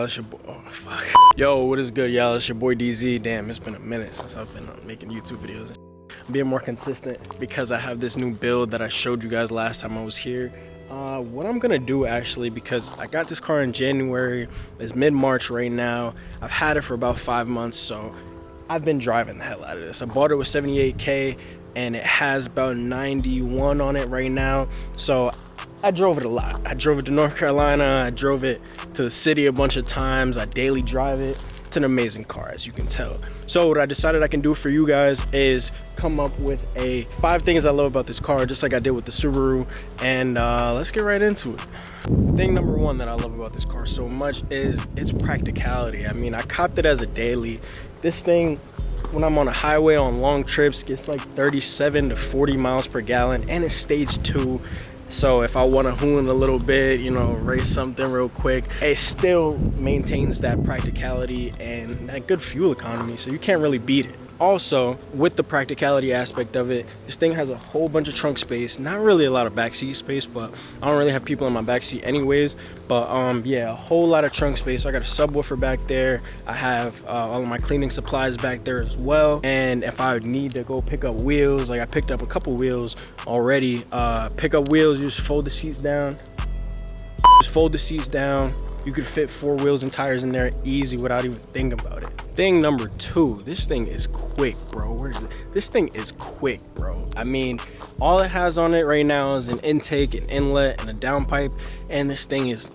It's your boy. Oh, fuck. Yo, what is good, y'all? It's your boy DZ. Damn, it's been a minute since I've been making YouTube videos. I'm being more consistent because I have this new build that I showed you guys last time I was here. What I'm gonna do actually, because I got this car in January, it's mid-March right now. I've had it for about 5 months, so I've been driving the hell out of this. I bought it with 78K and it has about 91 on it right now. So I drove it a lot. I drove it to North Carolina. I drove it to the city a bunch of times. I daily drive it. It's an amazing car, as you can tell. So what I decided I can do for you guys is come up with 5 things I love about this car, just like I did with the Subaru. And let's get right into it. Thing number 1 that I love about this car so much is its practicality. I mean, I copped it as a daily. This thing, when I'm on a highway on long trips, gets like 37 to 40 miles per gallon, and it's stage 2. So if I want to hoon a little bit, you know, race something real quick, it still maintains that practicality and that good fuel economy, so you can't really beat it. Also, with the practicality aspect of it, this thing has a whole bunch of trunk space. Not really a lot of backseat space, but I don't really have people in my backseat anyways. But yeah, a whole lot of trunk space. I got a subwoofer back there. I have all of my cleaning supplies back there as well. And if I need to go pick up wheels, like I picked up a couple wheels already. Pick up wheels, you just fold the seats down. Just fold the seats down. You could fit 4 wheels and tires in there easy without even thinking about it. Thing number 2, this thing is quick, bro. Where's it? This thing is quick, bro. I mean, all it has on it right now is an intake, an inlet, and a downpipe, and this thing is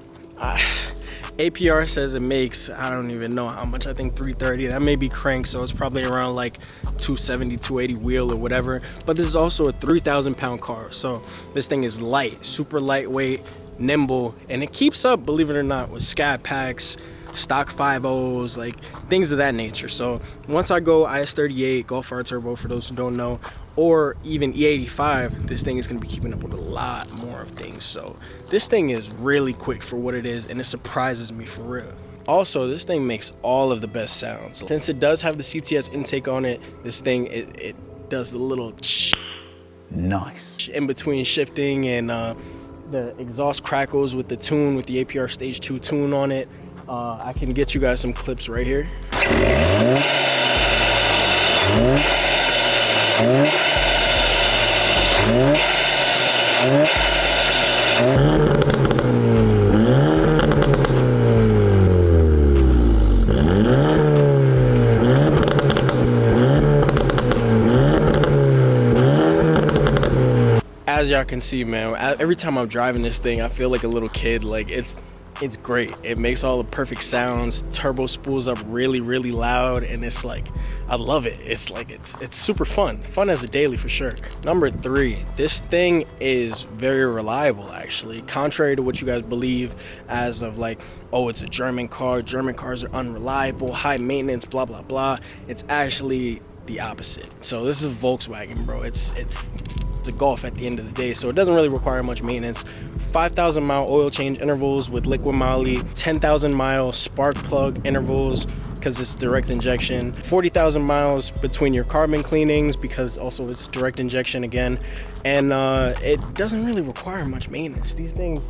APR says it makes, I don't even know how much, I think 330. That may be crank, so it's probably around like 270, 280 wheel or whatever. But this is also a 3,000 pound car, so this thing is light, super lightweight, nimble, and it keeps up, believe it or not, with scat packs, stock 5.0s, like things of that nature. So once I go IS38, Golf R Turbo for those who don't know, or even E85, this thing is going to be keeping up with a lot more of things. So this thing is really quick for what it is, and it surprises me for real. Also, this thing makes all of the best sounds. Since it does have the CTS intake on it, this thing, it does the little nice in between shifting, and the exhaust crackles with the tune, with the APR stage 2 tune on it. I can get you guys some clips right here. As y'all can see, man, every time I'm driving this thing, I feel like a little kid. Like it's great. It makes all the perfect sounds. Turbo spools up really, really loud, and it's like, I love it. It's like, it's super fun as a daily for sure. Number 3, this thing is very reliable actually, contrary to what you guys believe as of like, oh, it's a German car, German cars are unreliable, high maintenance, blah blah blah. It's actually the opposite. So this is Volkswagen, bro. It's a Golf at the end of the day, so it doesn't really require much maintenance. 5,000 mile oil change intervals with liquid moly, 10,000 mile spark plug intervals because it's direct injection, 40,000 miles between your carbon cleanings because also it's direct injection again, and it doesn't really require much maintenance. These things,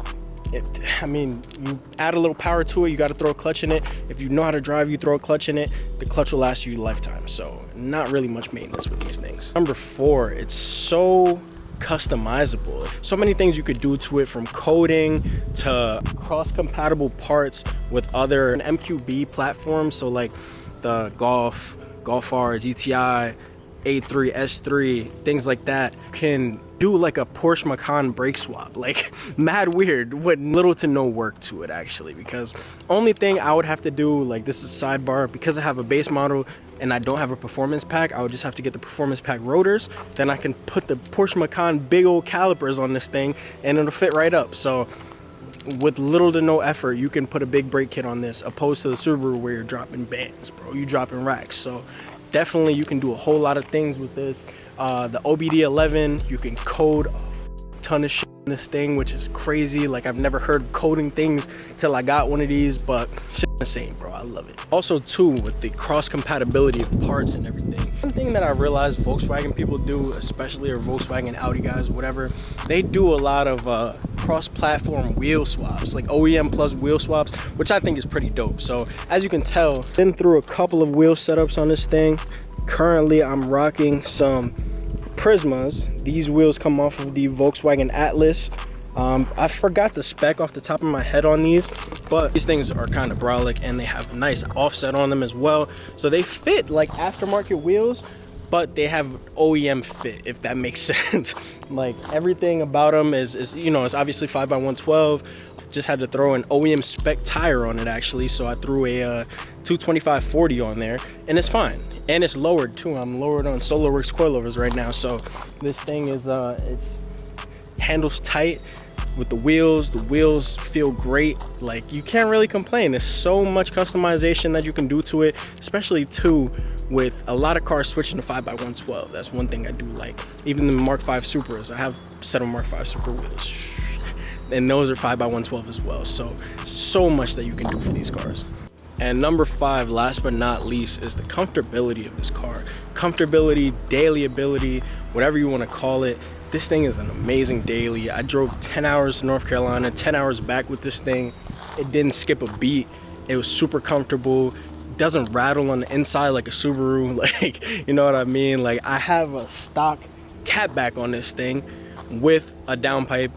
I mean, you add a little power to it, you got to throw a clutch in it. If you know how to drive, you throw a clutch in it, the clutch will last you a lifetime. So not really much maintenance with these things. Number 4, it's so customizable. So many things you could do to it, from coding to cross-compatible parts with other MQB platforms. So like the Golf R, GTI, A3, S3, things like that. You can do like a Porsche Macan brake swap, like mad weird, with little to no work to it actually, because only thing I would have to do, like this is sidebar, because I have a base model and I don't have a performance pack, I would just have to get the performance pack rotors, then I can put the Porsche Macan big old calipers on this thing and it'll fit right up. So with little to no effort, you can put a big brake kit on this, opposed to the Subaru where you're dropping bands, bro, you dropping racks. So definitely you can do a whole lot of things with this. The OBD11, you can code a ton of shit. this thing, which is crazy. Like, I've never heard coding things till I got one of these, but shit's insane, bro. I love it. Also too, with the cross compatibility of parts and everything, one thing that I realized Volkswagen people do, especially, or Volkswagen, Audi guys, whatever, they do a lot of cross-platform wheel swaps, like OEM plus wheel swaps, which I think is pretty dope. So as you can tell, been through a couple of wheel setups on this thing. Currently I'm rocking some Prismas. These wheels come off of the Volkswagen Atlas. I forgot the spec off the top of my head on these, but these things are kind of brolic and they have a nice offset on them as well. So they fit like aftermarket wheels, but they have OEM fit, if that makes sense. Like, everything about them is, you know, it's obviously 5x112. Just had to throw an OEM spec tire on it, actually. So I threw a 225/40 on there, and it's fine. And it's lowered too. I'm lowered on SolarWorks coilovers right now. So this thing is, it's handles tight with the wheels. The wheels feel great. Like, you can't really complain. There's so much customization that you can do to it, especially too with a lot of cars switching to 5x112. That's one thing I do like. Even the Mark V Supras, I have a set of Mark V Super wheels, and those are 5x112 as well. So much that you can do for these cars. And number 5, last but not least, is the comfortability of this car. Comfortability, daily ability, whatever you want to call it. This thing is an amazing daily. I drove 10 hours to North Carolina, 10 hours back with this thing. It didn't skip a beat. It was super comfortable. Doesn't rattle on the inside like a Subaru. Like, you know what I mean? Like, I have a stock catback on this thing with a downpipe,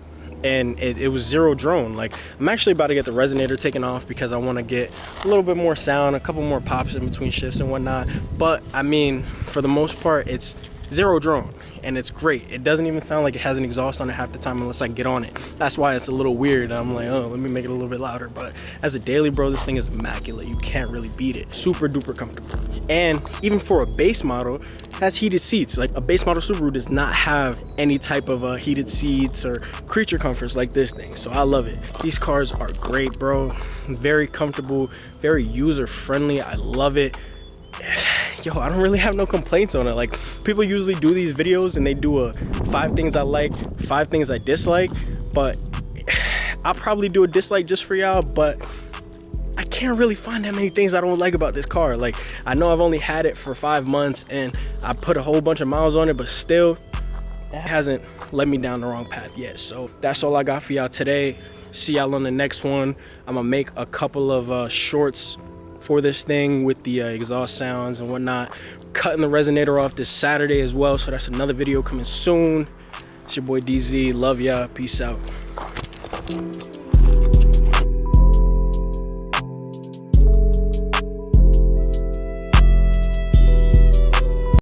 and it was zero drone. Like, I'm actually about to get the resonator taken off because I want to get a little bit more sound, a couple more pops in between shifts and whatnot. But I mean, for the most part, it's zero drone, and it's great. It doesn't even sound like it has an exhaust on it half the time unless I get on it. That's why it's a little weird. I'm like, oh, let me make it a little bit louder. But as a daily, bro, this thing is immaculate. You can't really beat it. Super duper comfortable. And even for a base model, it has heated seats. Like, a base model Subaru does not have any type of heated seats or creature comforts like this thing. So I love it. These cars are great, bro. Very comfortable, very user friendly. I love it. Yo, I don't really have no complaints on it. Like, people usually do these videos and they do a 5 things I like, 5 things I dislike, but I'll probably do a dislike just for y'all. But I can't really find that many things I don't like about this car. Like, I know I've only had it for 5 months and I put a whole bunch of miles on it, but still, it hasn't led me down the wrong path yet. So that's all I got for y'all today. See y'all on the next one. I'm gonna make a couple of shorts for this thing with the exhaust sounds and whatnot. Cutting the resonator off this Saturday as well, so that's another video coming soon. It's your boy DZ. Love ya. Peace out.